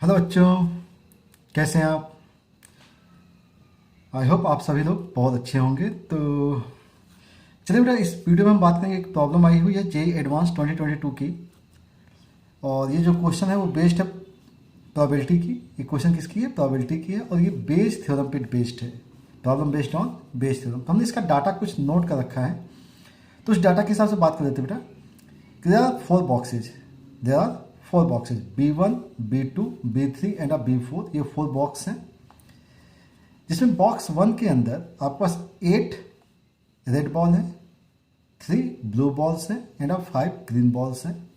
Hello बच्चों, कैसे हैं आप? आई होप आप सभी लोग बहुत अच्छे होंगे। तो चलिए बेटा, इस वीडियो में हम बात करेंगे। एक प्रॉब्लम आई हुई है जेई एडवांस 2022 की, और ये जो क्वेश्चन है वो बेस्ड है प्रोबेबिलिटी की। ये क्वेश्चन किसकी है? प्रोबेबिलिटी की है, और ये बेस थ्योरम पे बेस्ड है। Problem based on Bayes theorem. तो हमने इसका डाटा कुछ नोट कर रखा है, तो उस डाटा के हिसाब से बात कर लेते हैं बेटा। There are four boxes, there are four boxes B1, B2, B3 and B4। ये फोर बॉक्स हैं, जिसमें बॉक्स वन के अंदर आपके पास 8 रेड बॉल है, 3 ब्लू बॉल्स हैं एंड 5 ग्रीन बॉल्स हैं।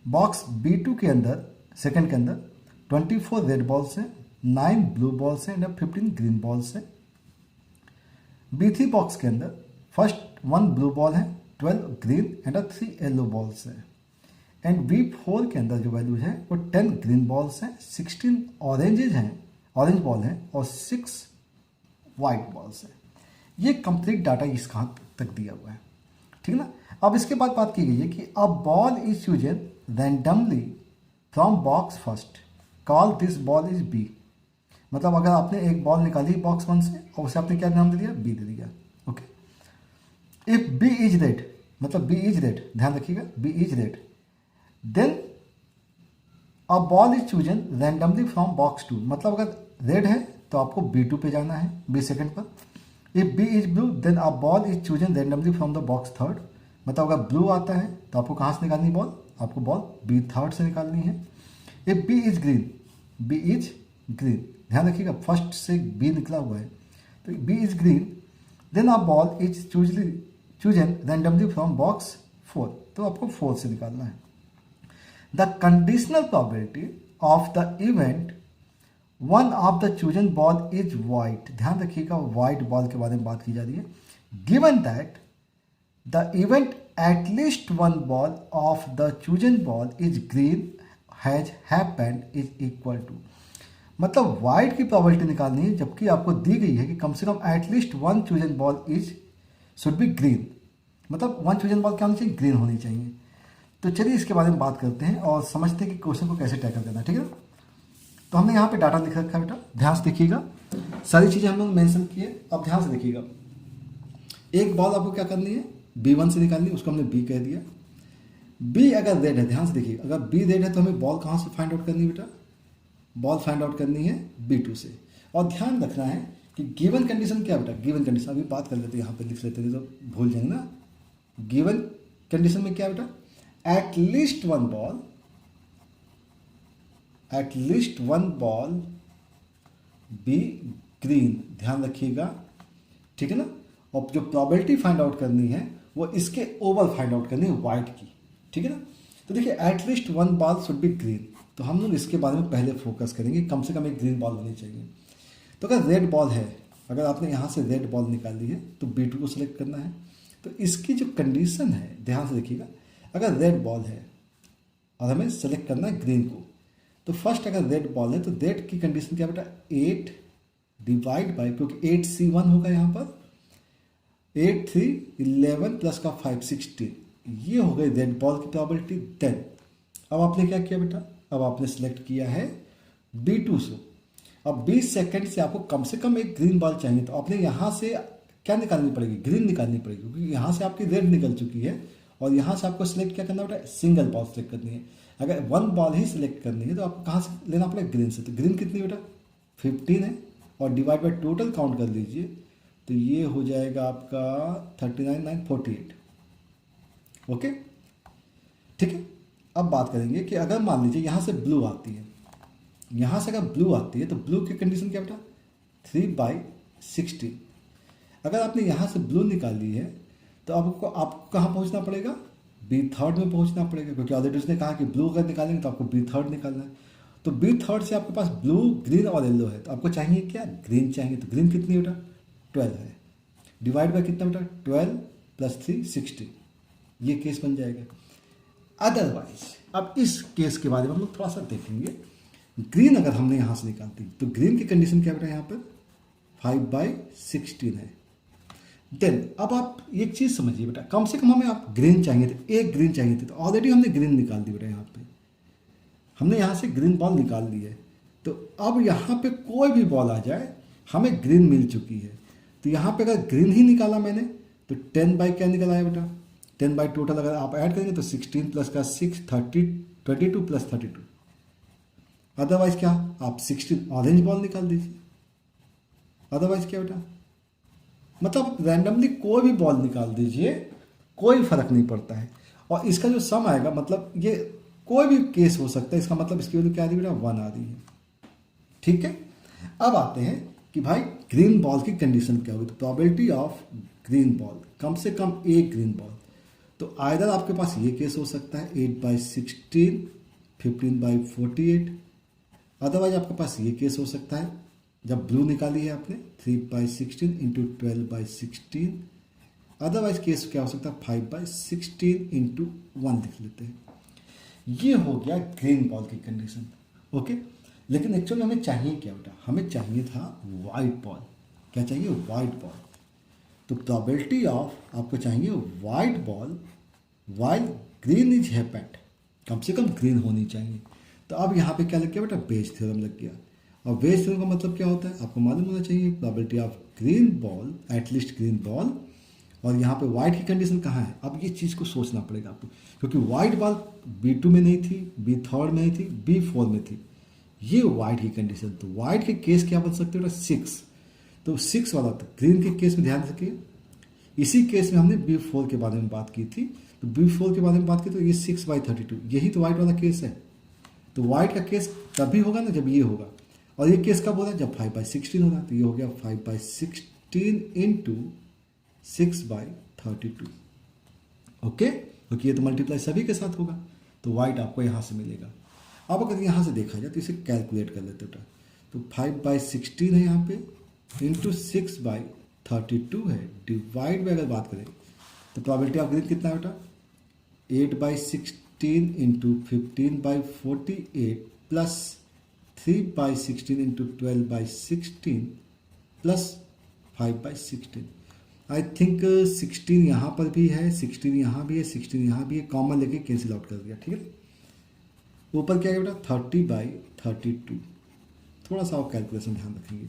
बॉक्स B2 के अंदर, सेकंड के अंदर 24 रेड बॉल्स हैं, 9 ब्लू बॉल्स हैं एंड 15 ग्रीन बॉल्स हैं। B3 बॉक्स के अंदर फर्स्ट 1 ब्लू बॉल है, 12 ग्रीन एंड 3 येलो बॉल्स हैं। एंड B4 के अंदर जो वैल्यू है वो 10 ग्रीन बॉल्स हैं, 16 ऑरेंजेज हैं, ऑरेंज बॉल है, और 6 वाइट बॉल्स है। ये कंप्लीट डाटा इसका तक दिया हुआ है, ठीक है ना। अब इसके बाद बात की गई है कि a ball is chosen randomly from box first, call this ball is B. मतलब अगर आपने एक बॉल निकाली बॉक्स वन से और उसे आपने क्या नाम दे दिया? बी दे दिया। Okay. If B is red, मतलब बी इज रेड, ध्यान रखिएगा, B is red, then a ball is chosen randomly from box two. मतलब अगर रेड है तो आपको B2 पे जाना है, बी सेकंड पर। If B is blue then a ball is chosen randomly from the box third. मतलब अगर ब्लू आता है तो आपको कहाँ से निकालनी बॉल? आपको बॉल बी थर्ड से निकालनी है। If B is green, B is green, ध्यान रखिएगा फर्स्ट से बी निकला हुआ है, तो B is green, then a ball is chosen randomly from box four. तो आपको फोर से निकालना है। The conditional probability of the event one of the chosen ball is white। ध्यान रखिएगा white ball के बारे में बात की जा रही है। Given that the event at least one ball of the chosen ball is green has happened is equal to। मतलब white की probability निकालनी है, जबकि आपको दी गई है कि कम से कम at least one chosen ball is should be green। मतलब one chosen ball क्या होनी चाहिए? ग्रीन होनी चाहिए। तो चलिए इसके बारे में बात करते हैं और समझते हैं कि क्वेश्चन को कैसे टैकल करना है, ठीक है। तो हमने यहाँ पे डाटा लिख रखा है बेटा, ध्यान से देखिएगा, सारी चीज़ें हम लोग मेंशन किए। अब ध्यान से देखिएगा, एक बॉल आपको क्या करनी है? B1 से निकालनी है, उसको हमने B कह दिया। B अगर रेड है, ध्यान से देखिए, अगर B रेड है तो हमें बॉल कहाँ से फाइंड आउट करनी है बेटा? बॉल फाइंड आउट करनी है B2 से। और ध्यान रखना है कि गिवन कंडीशन क्या बेटा? गिवन कंडीशन अभी बात कर लेते हैं, यहाँ पे लिख लेते हैं तो भूल जाएंगे ना। गिवन कंडीशन में क्या बेटा? at least one ball be green, ध्यान रखिएगा, ठीक है ना। और जो प्रोबेबिलिटी फाइंड आउट करनी है वो इसके ओवर फाइंड आउट करनी है, वाइट की, ठीक है ना। तो देखिए at least one ball should be green, तो हम लोग इसके बारे में पहले फोकस करेंगे, कम से कम एक ग्रीन बॉल होनी चाहिए। तो अगर रेड बॉल है, अगर आपने यहाँ से रेड बॉल निकाली है तो B2 को सिलेक्ट करना है। तो इसकी जो कंडीशन है, ध्यान से देखिएगा, अगर रेड बॉल है और हमें सेलेक्ट करना है ग्रीन को, तो फर्स्ट अगर रेड बॉल है तो रेड की कंडीशन क्या बेटा? 8 डिवाइड बाई, क्योंकि 8C1 होगा यहाँ पर, 8 3 11 प्लस का 5 16, ये हो गई रेड बॉल की प्रोबेबिलिटी। देन अब आपने क्या किया बेटा? अब आपने सेलेक्ट किया है B2 से। अब 20 सेकेंड से आपको कम से कम एक ग्रीन बॉल चाहिए, तो आपने यहाँ से क्या निकालनी पड़ेगी? ग्रीन निकालनी पड़ेगी, क्योंकि यहाँ से आपकी रेड निकल चुकी है और यहाँ से आपको सिलेक्ट क्या करना बेटा? सिंगल बॉल सेलेक्ट करनी है। अगर वन बॉल ही सिलेक्ट करनी है तो आपको कहाँ से लेना पड़ेगा? ग्रीन से। तो ग्रीन कितनी बेटा? 15 है, और डिवाइड बाय टोटल काउंट कर लीजिए, तो ये हो जाएगा आपका 39 9 48। ओके, ठीक है। अब बात करेंगे कि अगर मान लीजिए यहाँ से ब्लू आती है, यहाँ से अगर ब्लू आती है तो ब्लू की कंडीशन क्या बेटा? 3/16। अगर आपने यहाँ से ब्लू निकाली है तो आपको कहाँ पहुँचना पड़ेगा? B थर्ड में पहुँचना पड़ेगा, क्योंकि ऑलरेडी उसने कहा कि ब्लू अगर निकालेंगे तो आपको B थर्ड निकालना है। तो B थर्ड से आपके पास ब्लू, ग्रीन और येलो है, तो आपको चाहिए क्या? ग्रीन चाहिए। तो ग्रीन कितनी बेटा? 12 है, डिवाइड बाय कितना बेटा? 12 प्लस 3 16, ये केस बन जाएगा। अदरवाइज अब इस केस के बारे में हम लोग थोड़ा सा देखेंगे। ग्रीन अगर हमने यहाँ से निकालती तो ग्रीन की कंडीशन क्या बेटा? यहाँ पर 5/16 है। देन अब आप एक चीज़ समझिए बेटा, कम से कम हमें आप ग्रीन चाहिए थे, एक ग्रीन चाहिए थे, तो ऑलरेडी हमने ग्रीन निकाल दी बेटा यहाँ पे। हमने यहाँ से ग्रीन बॉल निकाल ली है, तो अब यहाँ पे कोई भी बॉल आ जाए हमें ग्रीन मिल चुकी है। तो यहाँ पे अगर ग्रीन ही निकाला मैंने तो 10 बाई क्या निकला है बेटा, 10 बाई टोटल अगर आप ऐड करेंगे तो 16 प्लस का 6 30 22 प्लस 32। अदरवाइज क्या, आप 16 ऑरेंज बॉल निकाल दीजिए। अदरवाइज क्या बेटा, मतलब रैंडमली कोई भी बॉल निकाल दीजिए, कोई फर्क नहीं पड़ता है। और इसका जो सम आएगा, मतलब ये कोई भी केस हो सकता है, इसका मतलब इसकी वैल्यू क्या आ रही है बेटा, 1 आ रही है। ठीक है, अब आते हैं कि भाई ग्रीन बॉल की कंडीशन क्या होगी। तो प्रोबेबिलिटी ऑफ ग्रीन बॉल, कम से कम एक ग्रीन बॉल। तो आइदर आपके पास ये केस हो सकता है 8/16, 15/48। अदरवाइज आपके पास ये केस हो सकता है, जब ब्लू निकाली है आपने 3/16 इंटू 12/16। अदरवाइज केस क्या हो सकता है 5/16 इंटू 1 लिख लेते हैं। ये हो गया ग्रीन बॉल की कंडीशन। ओके, लेकिन एक्चुअली हमें चाहिए क्या बेटा, हमें चाहिए था वाइट बॉल। क्या चाहिए, वाइट बॉल। तो प्रोबेबिलिटी ऑफ आपको चाहिए white ball while green is happened, कम से कम ग्रीन होनी चाहिए। तो अब यहाँ पे क्या लग गया बेटा, बेज थ्योरम लग गया। और बेज थ्योरम का मतलब क्या होता है, आपको मालूम होना चाहिए। Probability of green ball, at least green ball, और यहाँ पे वाइट की कंडीशन कहाँ है। अब ये चीज़ को सोचना पड़ेगा आपको, क्योंकि वाइट बॉल B2 में नहीं थी, B3 में नहीं थी, B4 में थी। ये वाइट की कंडीशन। तो वाइट के केस क्या बन सकते हो, 6। तो 6 वाला था ग्रीन के केस में, ध्यान रखिए। इसी केस में हमने B4 के बारे में बात की थी। तो B4 के बारे में बात की तो ये 6/32, यही तो वाइट वाला केस है। तो वाइट का केस तभी होगा ना जब ये होगा, और ये केस कब हो रहा है, जब 5/16 हो रहा है। तो ये हो गया 5/16 इंटू 6/32। ओके, क्योंकि ये तो मल्टीप्लाई सभी के साथ होगा। तो वाइट आपको यहाँ से मिलेगा। अब अगर यहाँ से देखा जाए तो इसे कैलकुलेट कर लेते बेटा। तो 5/16 है यहाँ पे, इंटू 6/32 है, डिवाइड में अगर बात करें तो प्रोबेबिलिटी ऑफ ग्रीन कितना है बेटा, 8/16 into 15/48 plus 3/16 into 12/16 plus 5/16। I think 16 यहाँ पर भी है, 16 यहाँ भी है, 16 यहाँ भी है, कॉमन लेके कैंसिल आउट कर दिया। ठीक है, ऊपर क्या है बेटा 30/32। थोड़ा सा और कैलकुलेशन ध्यान रखेंगे।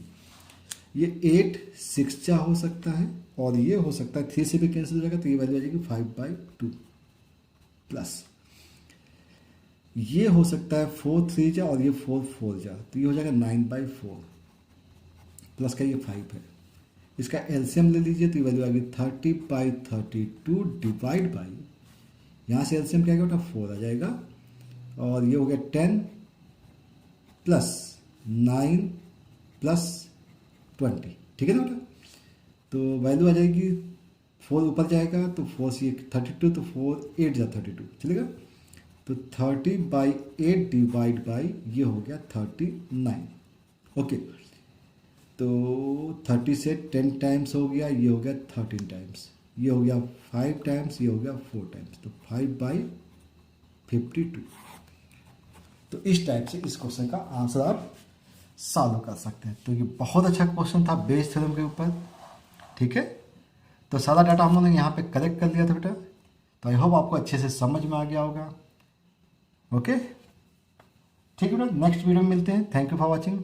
ये 8 6 जा हो सकता है, और ये हो सकता है 3 से भी कैंसिल हो जाएगा, तो ये वैल्यू आ जाएगी 5/2 प्लस ये हो सकता है 4 3 जा, और ये 4 4 जा, तो ये हो जाएगा 9/4 प्लस का ये 5 है। इसका एलसीएम ले लीजिए तो ये वैल्यू आ गई 30/32 डिवाइड बाई, यहाँ से एलसीएम क्या आएगा बेटा 4 आ जाएगा, और ये हो गया 10 प्लस 9 प्लस 20। ठीक है ना बेटा, तो वैल्यू आ जाएगी 4 ऊपर जाएगा तो 4 से 32, तो 4 8 जा 32 चलेगा। तो 30/8 डिवाइड बाई ये हो गया 39। ओके, तो 30 से 10 टाइम्स हो गया, ये हो गया 13 टाइम्स, ये हो गया 5 टाइम्स, ये हो गया 4 टाइम्स, तो 5/52। तो इस टाइप से इस क्वेश्चन का आंसर आप सॉल्व कर सकते हैं। तो ये बहुत अच्छा क्वेश्चन था बेस थ्योरम के ऊपर। ठीक है, तो सारा डाटा हम लोगों ने यहाँ पे कलेक्ट कर लिया था बेटा। तो आई होप आपको अच्छे से समझ में आ गया होगा। ओके, ठीक है बेटा, नेक्स्ट वीडियो में मिलते हैं। Thank you for watching.